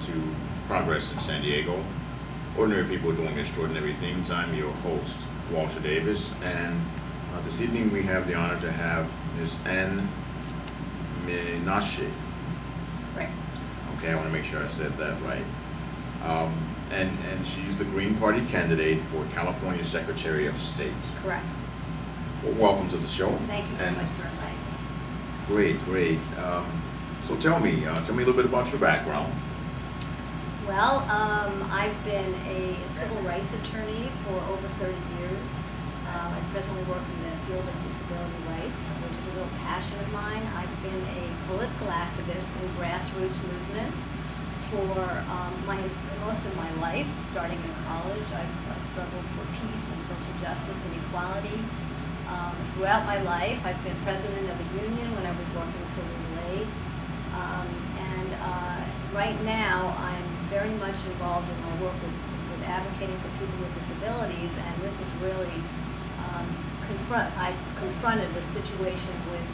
to Progress in San Diego. Ordinary people doing extraordinary things. I'm your host, Walter Davis, and this evening we have the honor to have Ms. Menashe. Right. Okay, I want to make sure I said that right. And she's the Green Party candidate for California Secretary of State. Correct. Well, welcome to the show. Thank you very much for inviting me. Great, great. So tell me a little bit about your background. Well, I've been a civil rights attorney for over 30 years. I presently work in the field of disability rights, which is a real passion of mine. I've been a political activist in grassroots movements for most of my life. Starting in college, I've struggled for peace and social justice and equality. Throughout my life, I've been president of a union when I was working for legal aid. Right now, I'm very much involved in my work with advocating for people with disabilities, and this is really I confronted the situation with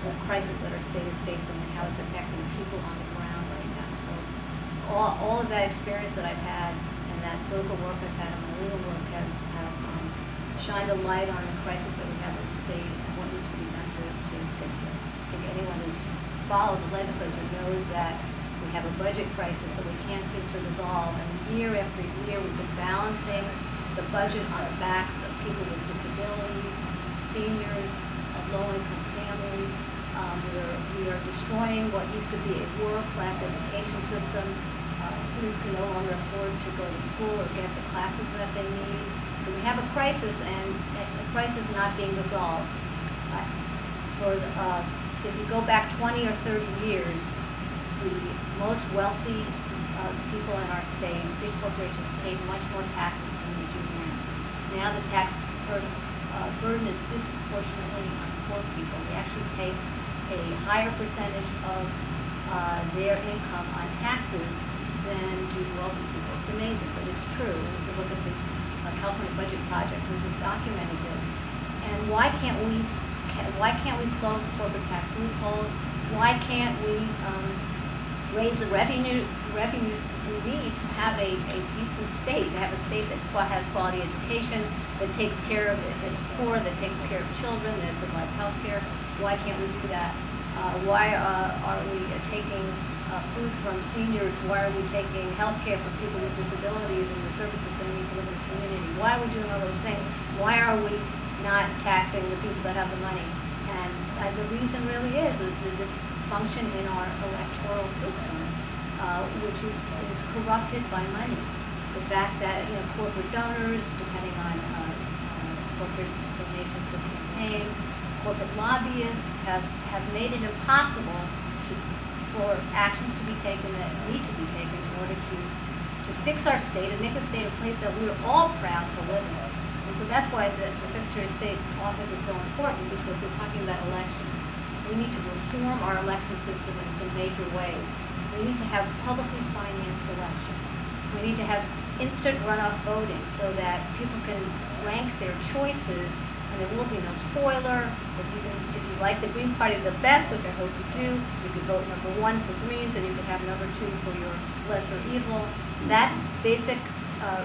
the crisis that our state is facing and how it's affecting people on the ground right now. So all of that experience that I've had and that political work I've had and my legal work have shined a light on the crisis that we have in the state and what needs to be done to fix it. I think anyone who's followed the legislature knows that we have a budget crisis that we can't seem to resolve, and year after year we've been balancing the budget on the backs of people with disabilities, seniors, low-income families. We are destroying what used to be a world-class education system. Students can no longer afford to go to school or get the classes that they need. So we have a crisis, and the crisis not being resolved. If you go back 20 or 30 years, the most wealthy people in our state, big corporations, paid much more taxes than they do now. Now the tax burden is disproportionately on poor people. They actually pay a higher percentage of their income on taxes than do wealthy people. It's amazing, but it's true. If you look at the California Budget Project, which has documented this. And why can't we close corporate tax loopholes? Why can't we raise the revenues we need to have a decent state, to have a state that has quality education, that takes care of its poor, that takes care of children, that provides health care? Why can't we do that? Why are we taking food from seniors? Why are we taking health care from people with disabilities and the services they need to live in the community? Why are we doing all those things? Why are we not taxing the people that have the money? And the reason really is the dysfunction in our electoral system, which is corrupted by money. The fact that corporate donors, depending on corporate donations for campaigns, corporate lobbyists have made it impossible for actions to be taken that need to be taken in order to fix our state and make the state a place that we're all proud to live in. And so that's why the Secretary of State office is so important, because we're talking about elections. We need to reform our election system in some major ways. We need to have publicly financed elections. We need to have instant runoff voting so that people can rank their choices, and there will be no spoiler. If you like the Green Party the best, which I hope you do, you could vote number 1 for Greens, and you could have number 2 for your lesser evil. That basic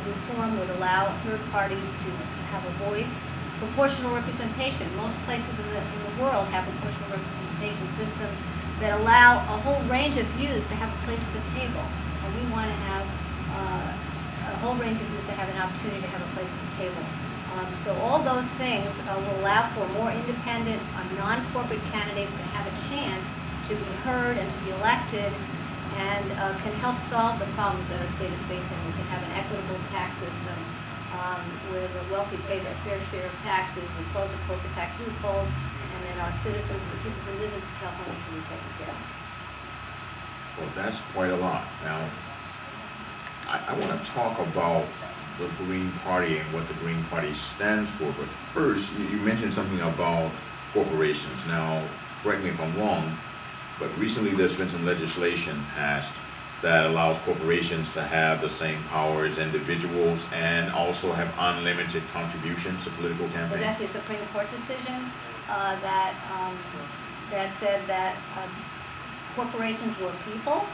reform would allow third parties to have a voice. Proportional representation. Most places in the world have proportional representation systems that allow a whole range of views to have a place at the table. And we want to have a whole range of views to have an opportunity to have a place at the table. So all those things will allow for more independent, non-corporate candidates to have a chance to be heard and to be elected, and can help solve the problems that our state is facing. We can have an equitable tax system where the wealthy pay their fair share of taxes, we close the corporate tax loopholes, and then our citizens, the people who live in California, can be taken care of. Well, that's quite a lot. Now, I want to talk about the Green Party and what the Green Party stands for, but first, you mentioned something about corporations. Now, correct me if I'm wrong, but recently there's been some legislation passed that allows corporations to have the same power as individuals and also have unlimited contributions to political campaigns. There's actually a Supreme Court decision that said that corporations were people,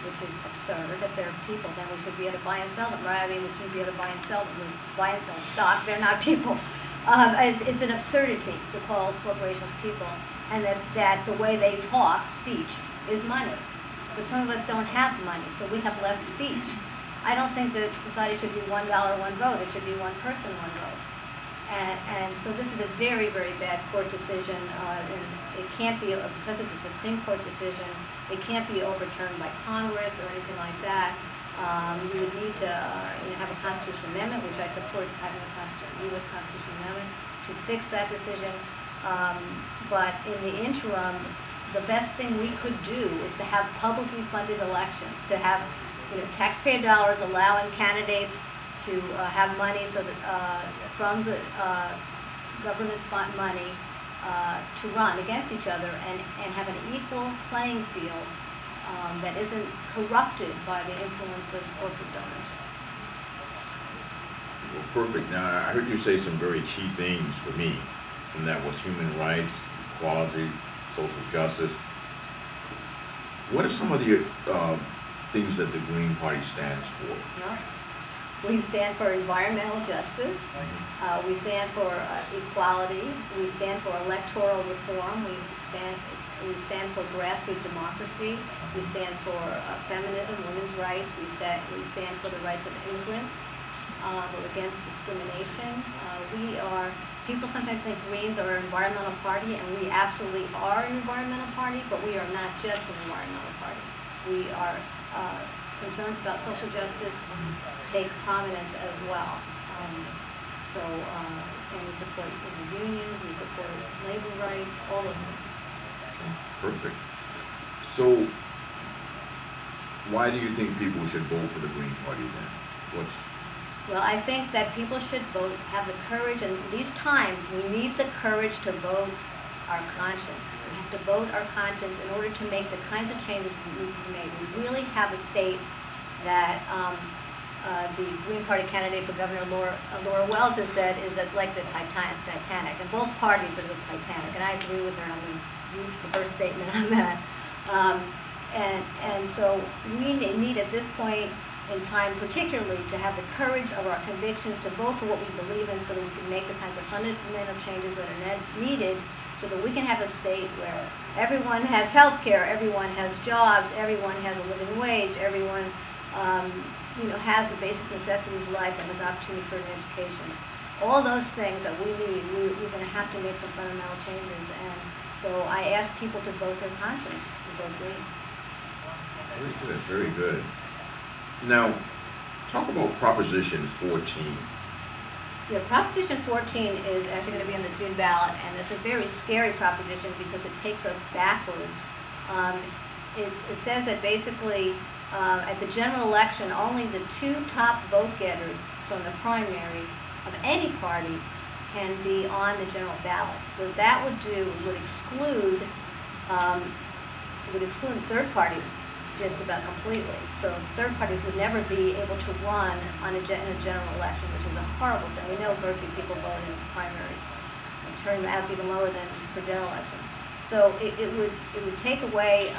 which is absurd. If they're people, then we should be able to buy and sell them, right? I mean, we shouldn't be able to buy and sell them. Buy and sell stock. They're not people. It's an absurdity to call corporations people, and that the way they talk, speech, is money. But some of us don't have money, so we have less speech. I don't think that society should be $1, one vote. It should be one person, one vote. And so this is a very, very bad court decision, and it can't be, because it's a Supreme Court decision, it can't be overturned by Congress or anything like that. We would need to have a constitutional amendment, which I support having a U.S. constitutional amendment to fix that decision. But in the interim, the best thing we could do is to have publicly funded elections, to have taxpayer dollars allowing candidates to have money so that from the government's money to run against each other and have an equal playing field that isn't corrupted by the influence of corporate donors. Well, perfect. Now, I heard you say some very key things for me, and that was human rights, equality, social justice. What are some of the things that the Green Party stands for? Yeah. We stand for environmental justice. We stand for equality. We stand for electoral reform. We stand for grassroots democracy. We stand for feminism, women's rights. We stand for the rights of immigrants. We're against discrimination. People sometimes think Greens are an environmental party, and we absolutely are an environmental party, but we are not just an environmental party. We are concerns about social justice take prominence as well. And we support unions, we support labor rights, all those things. Perfect. So, why do you think people should vote for the Green Party then? Well, I think that people should vote, have the courage, and these times we need the courage to vote our conscience. We have to vote our conscience in order to make the kinds of changes that need to be made. We really have a state that the Green Party candidate for Governor Laura Wells has said is like the Titanic, and both parties are the Titanic, and I agree with her, and I'm going to use her statement on that. And so we need at this point in time particularly to have the courage of our convictions to vote for what we believe in so that we can make the kinds of fundamental changes that are needed so that we can have a state where everyone has health care, everyone has jobs, everyone has a living wage, everyone has the basic necessities of life and has opportunity for an education. All those things that we need, we're going to have to make some fundamental changes, and so I ask people to vote their conscience, to vote green. Very good, very good. Now, talk about Proposition 14. Yeah, Proposition 14 is actually going to be on the June ballot, and it's a very scary proposition because it takes us backwards. It says that basically at the general election, only the two top vote getters from the primary of any party can be on the general ballot. What that would do would exclude third parties just about completely. So third parties would never be able to run in a general election, which is a horrible thing. We know very few people vote in primaries. The turnout is even lower than for general elections. So it would take away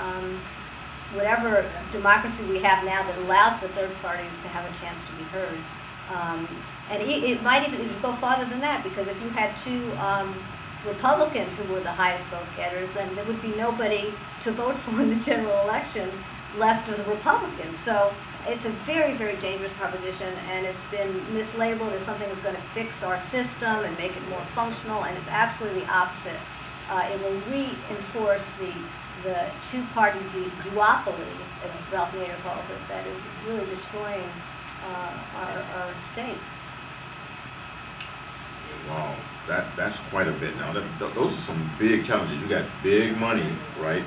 whatever democracy we have now that allows for third parties to have a chance to be heard. And it might even go farther than that, because if you had two Republicans who were the highest vote getters, then there would be nobody to vote for in the general election left of the Republicans. So it's a very, very dangerous proposition, and it's been mislabeled as something that's going to fix our system and make it more functional, and it's absolutely the opposite. It will reinforce the two-party duopoly, as Ralph Nader calls it, that is really destroying our state. Wow, that's quite a bit. Now, those are some big challenges. You got big money, right,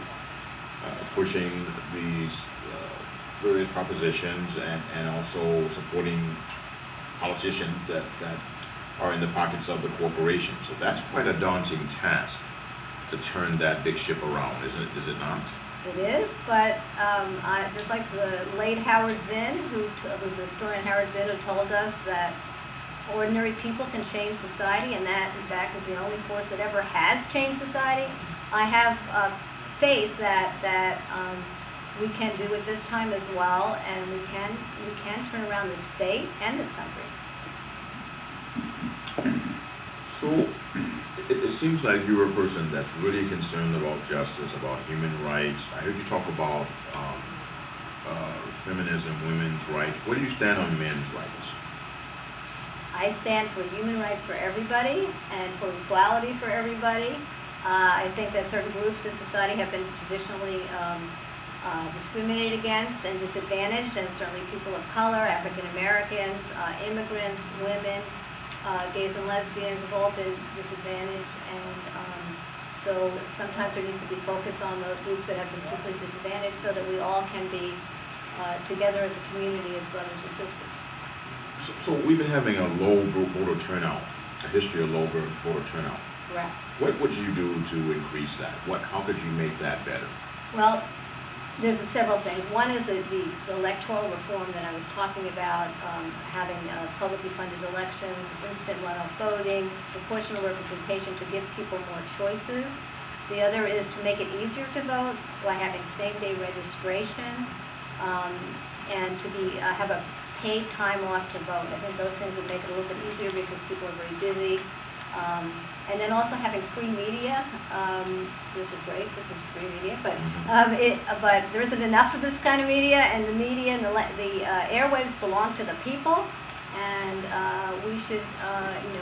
pushing these various propositions and also supporting politicians that are in the pockets of the corporation. So that's quite a daunting task to turn that big ship around, is it not? It is, but just like the late Howard Zinn, the historian Howard Zinn, who told us that ordinary people can change society, and that, in fact, is the only force that ever has changed society. I have faith that we can do it this time as well, and we can turn around this state and this country. So it seems like you're a person that's really concerned about justice, about human rights. I heard you talk about feminism, women's rights. Where do you stand on men's rights? I stand for human rights for everybody and for equality for everybody. I think that certain groups in society have been traditionally discriminated against and disadvantaged, and certainly people of color, African Americans, immigrants, women, gays and lesbians have all been disadvantaged, and so sometimes there needs to be focus on those groups that have been particularly disadvantaged so that we all can be together as a community, as brothers and sisters. So we've been having a low voter turnout, a history of low voter turnout. Correct. What would you do to increase that? How could you make that better? Well, there's several things. One is the electoral reform that I was talking about, having publicly funded elections, instant runoff voting, proportional representation to give people more choices. The other is to make it easier to vote by having same-day registration, and to have a paid time off to vote. I think those things would make it a little bit easier because people are very busy. And then also having free media. This is great. This is free media, but but there isn't enough of this kind of media, and the media and the airwaves belong to the people, and we should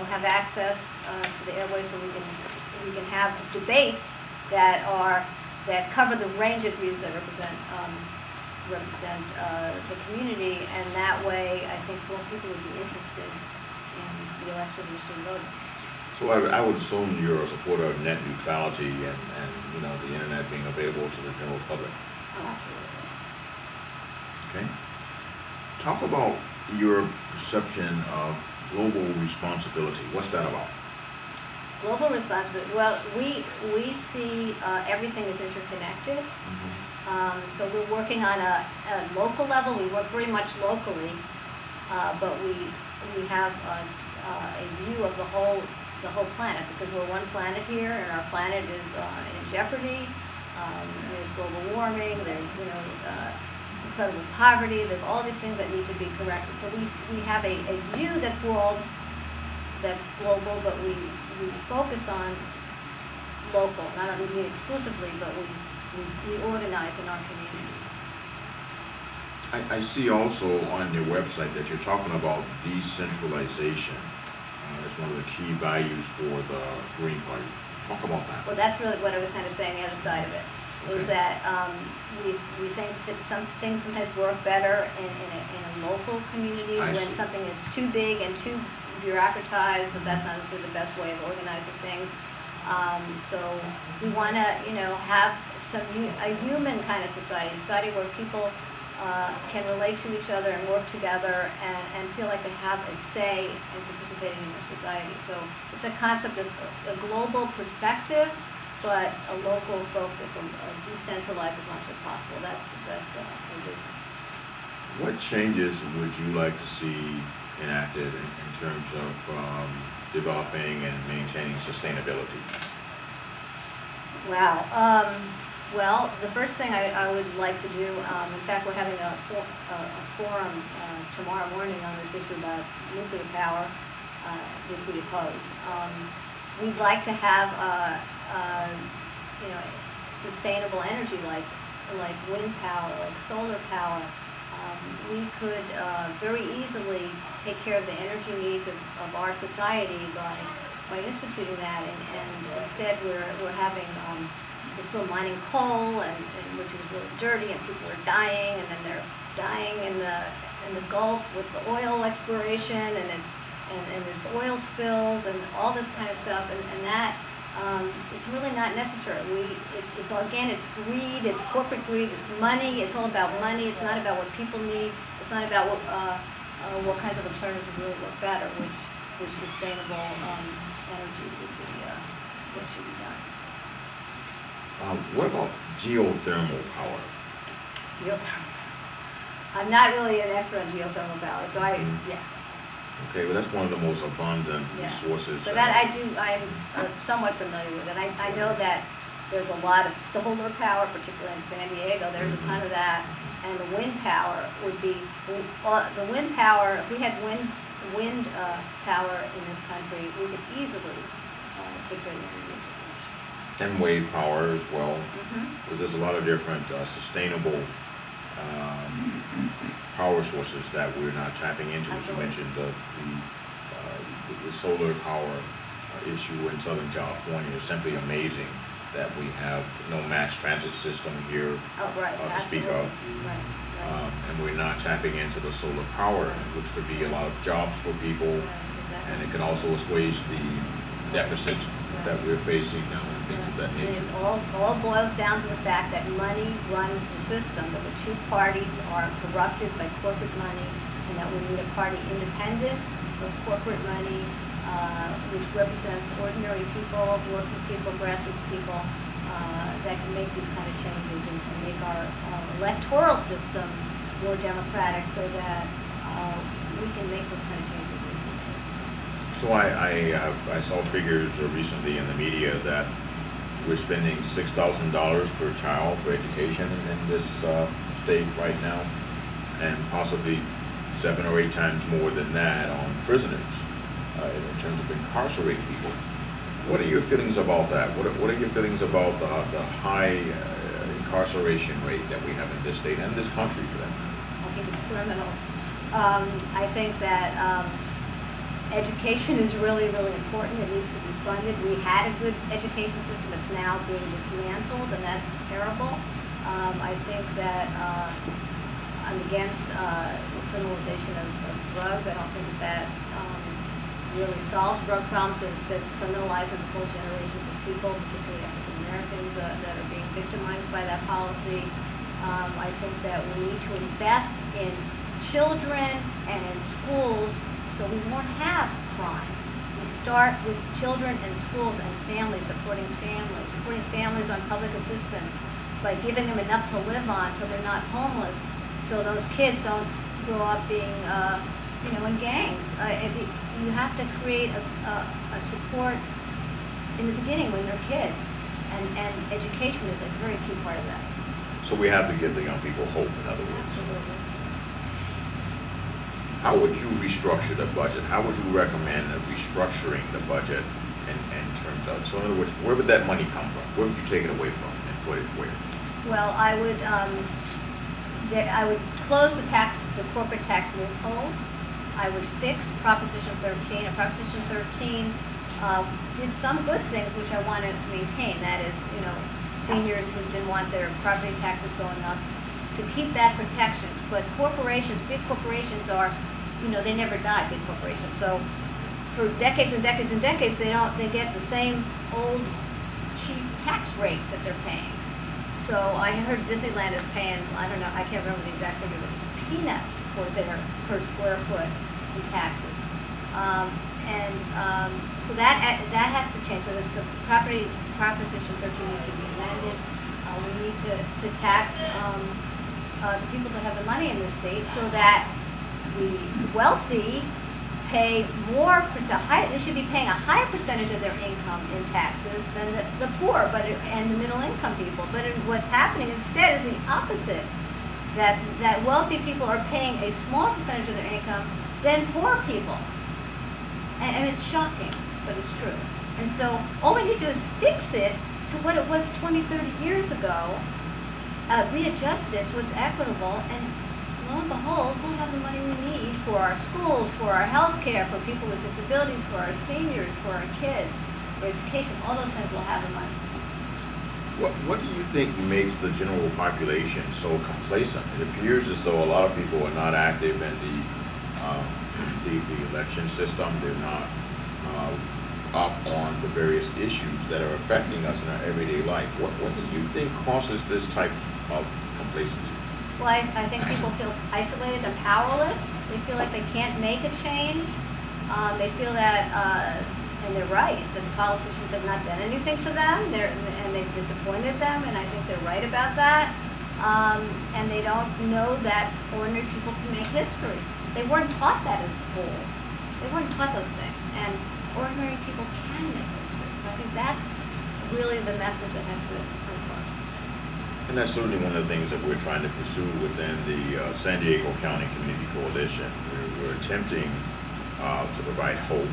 have access to the airwaves so we can have debates that cover the range of views that represent the community, and that way I think more people would be interested in the election and soon voting. So I would assume you're a supporter of net neutrality and the internet being available to the general public. Oh, absolutely. Okay. Talk about your perception of global responsibility. What's that about? Global responsibility. Well, we see everything is interconnected. Mm-hmm. So we're working on a local level. We work very much locally, but we have a view of the whole planet, because we're one planet here, and our planet is in jeopardy. There's global warming. There's incredible poverty. There's all these things that need to be corrected. So we have a view that's global, but we focus on local. And I don't mean exclusively, but we organize in our communities. I see also on your website that you're talking about decentralization. It's one of the key values for the Green Party. Talk about that. Well, that's really what I was kind of saying, the other side of it, is that we think that some things sometimes work better in a local community when something is too big and too bureaucratized, so that's not necessarily the best way of organizing things. So we want to, have a human kind of society where people can relate to each other and work together and feel like they have a say in participating in their society. So it's a concept of a global perspective, but a local focus, decentralized as much as possible. That's a big. What changes would you like to see enacted in terms of developing and maintaining sustainability? Wow. Well, the first thing I would like to do, in fact, we're having a forum tomorrow morning on this issue about nuclear power, which we oppose. We'd like to have, sustainable energy like wind power, like solar power. We could very easily take care of the energy needs of our society by instituting that, and instead we're having we're still mining coal, and which is really dirty, and people are dying, and then they're dying in the Gulf with the oil exploration, and there's oil spills and all this kind of stuff, and that it's really not necessary. It's greed, it's corporate greed, it's money. It's all about money. It's not about what people need. It's not about what kinds of alternatives really work better, which sustainable energy would be what should be done. What about geothermal power? Geothermal. I'm not really an expert on geothermal power, so yeah. Okay, well that's one of the most abundant resources. So that I'm somewhat familiar with it. I know that There's a lot of solar power, particularly in San Diego. There's a ton of that. And the wind power would be, the wind power, if we had wind power in this country, we could easily take care of the energy information. And wave power as well. Mm-hmm. But there's a lot of different sustainable power sources that we're not tapping into. As you Absolutely. mentioned, the solar power issue in Southern California is simply amazing that we have no mass transit system here Oh, right, to speak absolutely. of. Right. And we're not tapping into the solar power, which could be a lot of jobs for people, Right, and it exactly. can also assuage the deficit that we're facing now and things of that It nature. is all boils down to the fact that money runs the system, that the two parties are corrupted by corporate money, and that we need a party independent of corporate money, which represents ordinary people, working people, grassroots people, that can make these kind of changes and make our electoral system more democratic so that we can make those kind of changes. So I saw figures recently in the media that we're spending $6,000 per child for education in this state right now, and possibly 7 or 8 times more than that on prisoners in terms of incarcerating people. What are your feelings about that? What are your feelings about the high incarceration rate that we have in this state and this country for that matter? I think it's criminal. I think that education is really, really important. It needs to be funded. We had a good education system. It's now being dismantled, and that's terrible. I think that I'm against the criminalization of drugs. I don't think that really solves drug problems, but instead criminalizes whole generations of people, particularly African Americans, that are being victimized by that policy. I think that we need to invest in children and in schools so we won't have crime. We start with children and schools and families, supporting families on public assistance by giving them enough to live on so they're not homeless, so those kids don't grow up being in gangs. You have to create a support in the beginning when they're kids, and education is a very key part of that. So we have to give the young people hope, in other words. Absolutely. How would you restructure the budget? How would you recommend restructuring the budget in terms of, so in other words, where would that money come from? Where would you take it away from and put it where? Well, I would close the corporate tax loopholes. I would fix Proposition 13. And Proposition 13 did some good things, which I want to maintain. That is, seniors who didn't want their property taxes going up, to keep that protections. But corporations, big corporations are, they never die, big corporations. So for decades and decades and decades, they get the same old cheap tax rate that they're paying. So I heard Disneyland is paying, I don't know, I can't remember the exact figure, but it was peanuts for their per square foot in taxes. So that has to change. So it's Proposition 13 needs to be amended. We need to tax the people that have the money in this state so that the wealthy pay more they should be paying a higher percentage of their income in taxes than the poor and the middle income people. But what's happening instead is the opposite, that wealthy people are paying a smaller percentage of their income than poor people. And it's shocking, but it's true. And so all we need to do is fix it to what it was 20, 30 years ago, readjust it so it's equitable, and lo and behold, we'll have the money we need for our schools, for our health care, for people with disabilities, for our seniors, for our kids, for education. All those things will have the money. What do you think makes the general population so complacent? It appears as though a lot of people are not active in the election system. They're not up on the various issues that are affecting us in our everyday life. What do you think causes this type of complacency? Well, I think people feel isolated and powerless. They feel like they can't make a change. They feel that, and they're right, that the politicians have not done anything for them, and they've disappointed them, and I think they're right about that. And they don't know that ordinary people can make history. They weren't taught that in school. They weren't taught those things, and ordinary people can make history. So I think that's really the message that has to come across. And that's certainly one of the things that we're trying to pursue within the San Diego County Community Coalition. We're attempting to provide hope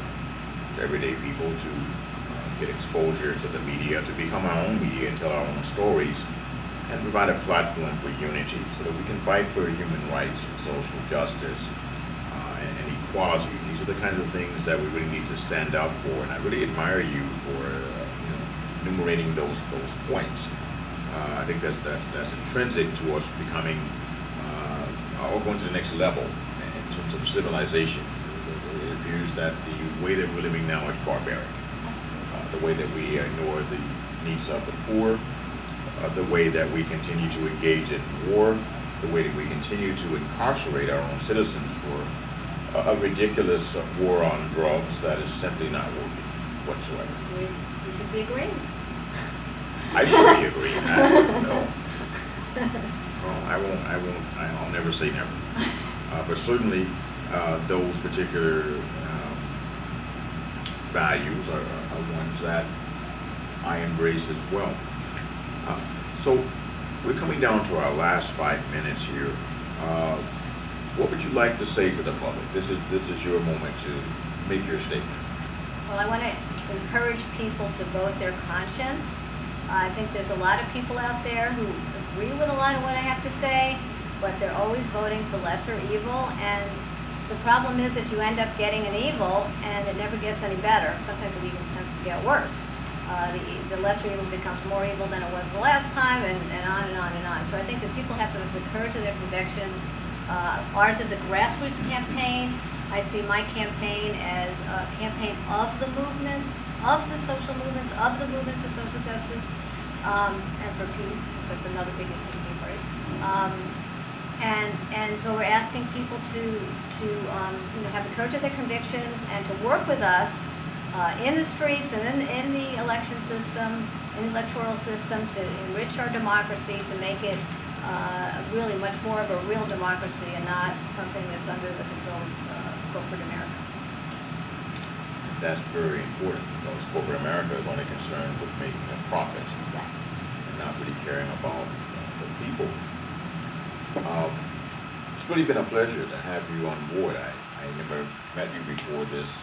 to everyday people to get exposure to the media, to become our own media and tell our own stories, and provide a platform for unity so that we can fight for human rights and social justice and equality. These are the kinds of things that we really need to stand up for, and I really admire you for enumerating those points. I think that's intrinsic to us becoming or going to the next level in terms of civilization. It appears that the way that we're living now is barbaric. The way that we ignore the needs of the poor, the way that we continue to engage in war, the way that we continue to incarcerate our own citizens for a ridiculous war on drugs that is simply not working whatsoever. We should be agreeing. I should be agreeing. No. Well, I'll never say never. But certainly those particular values are ones that I embrace as well. So we're coming down to our last 5 minutes here. What would you like to say to the public? This is your moment to make your statement. Well, I want to encourage people to vote their conscience. I think there's a lot of people out there who agree with a lot of what I have to say, but they're always voting for lesser evil, and the problem is that you end up getting an evil and it never gets any better. Sometimes it even tends to get worse. The lesser evil becomes more evil than it was the last time, and on and on and on. So I think that people have to have the courage of their convictions. Ours is a grassroots campaign. I see my campaign as a campaign of the movements, of the social movements, of the movements for social justice, and for peace. That's another big issue to me, right? And so we're asking people to have the courage of their convictions and to work with us in the streets and in the election system, in the electoral system, to enrich our democracy, to make it really much more of a real democracy and not something that's under the control of corporate America. That's very important because corporate America is only concerned with making a profit. Exactly. And not really caring about the people. It's really been a pleasure to have you on board. I never met you before this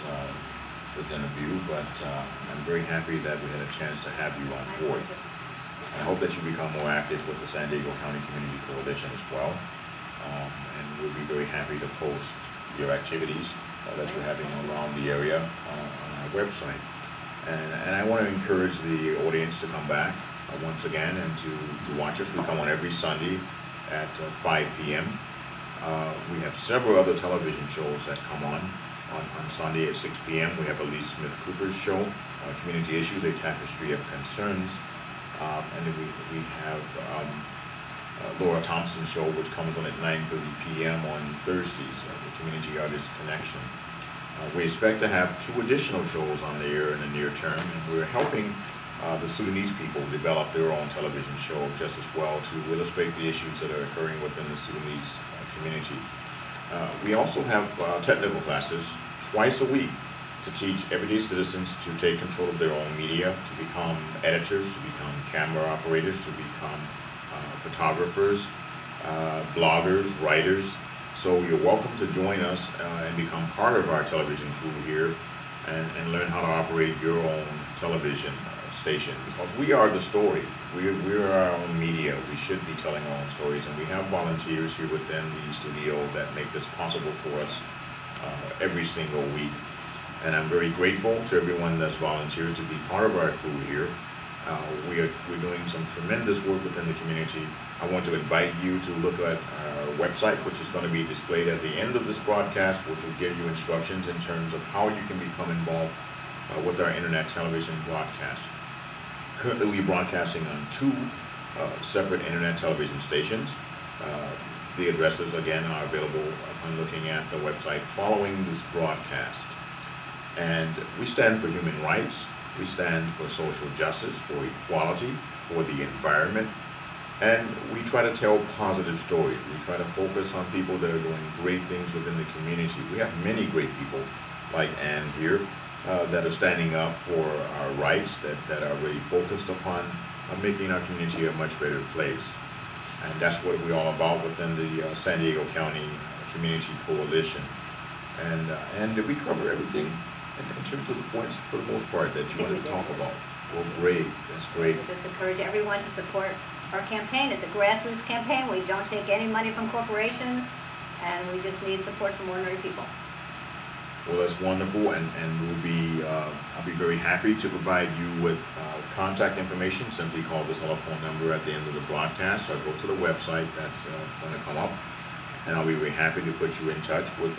interview, but I'm very happy that we had a chance to have you on board. I hope that you become more active with the San Diego County Community Coalition as well. And we'll be very happy to post your activities that you're having around the area on our website. And I want to encourage the audience to come back once again and to watch us. We come on every Sunday at 5 p.m. We have several other television shows that come on Sunday at 6 p.m. We have Elise Smith Cooper's show, Community Issues, A Tapestry of Concerns. And then we have Laura Thompson's show, which comes on at 9:30 p.m. on Thursdays, the Community Artist Connection. We expect to have 2 additional shows on the air in the near term, and we're helping the Sudanese people develop their own television show just as well to illustrate the issues that are occurring within the Sudanese community. We also have technical classes twice a week to teach everyday citizens to take control of their own media, to become editors, to become camera operators, to become photographers, bloggers, writers. So you're welcome to join us and become part of our television crew here and learn how to operate your own television station, because we are the story. We're our own media. We should be telling our own stories, and we have volunteers here within the studio that make this possible for us every single week. And I'm very grateful to everyone that's volunteered to be part of our crew here. We're doing some tremendous work within the community. I want to invite you to look at our website, which is going to be displayed at the end of this broadcast, which will give you instructions in terms of how you can become involved with our internet television broadcast. Currently, we're broadcasting on 2 separate internet television stations. The addresses, again, are available upon looking at the website following this broadcast. And we stand for human rights, we stand for social justice, for equality, for the environment, and we try to tell positive stories. We try to focus on people that are doing great things within the community. We have many great people like Ann here that are standing up for our rights, that are really focused upon making our community a much better place. And that's what we're all about within the San Diego County Community Coalition. And we cover everything in terms of the points, for the most part, that you want to talk about. Well, great. That's great. So just encourage everyone to support our campaign. It's a grassroots campaign. We don't take any money from corporations, and we just need support from ordinary people. Well, that's wonderful, and I'll be very happy to provide you with contact information. Simply call this telephone number at the end of the broadcast, or go to the website that's going to come up, and I'll be very happy to put you in touch with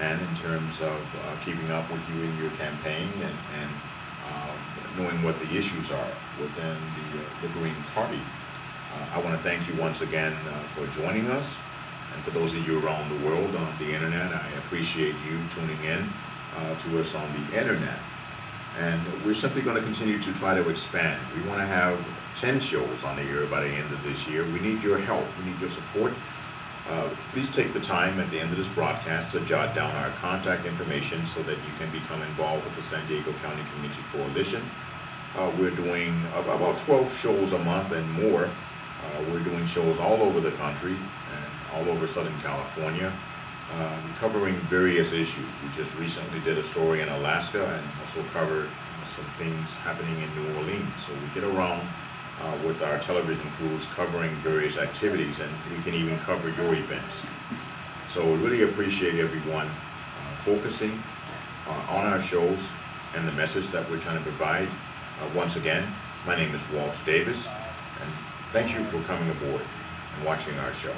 Ann in terms of keeping up with you in your campaign and knowing what the issues are within the Green Party. I want to thank you once again for joining us. And for those of you around the world on the internet, I appreciate you tuning in to us on the internet. And we're simply going to continue to try to expand. We want to have 10 shows on the air by the end of this year. We need your help. We need your support. Please take the time at the end of this broadcast to jot down our contact information so that you can become involved with the San Diego County Community Coalition. We're doing about 12 shows a month and more. We're doing shows all over the country and all over Southern California, covering various issues. We just recently did a story in Alaska and also covered some things happening in New Orleans. So we get around with our television crews covering various activities, and we can even cover your events. So we really appreciate everyone focusing on our shows and the message that we're trying to provide. Once again, my name is Walsh Davis, and thank you for coming aboard and watching our show.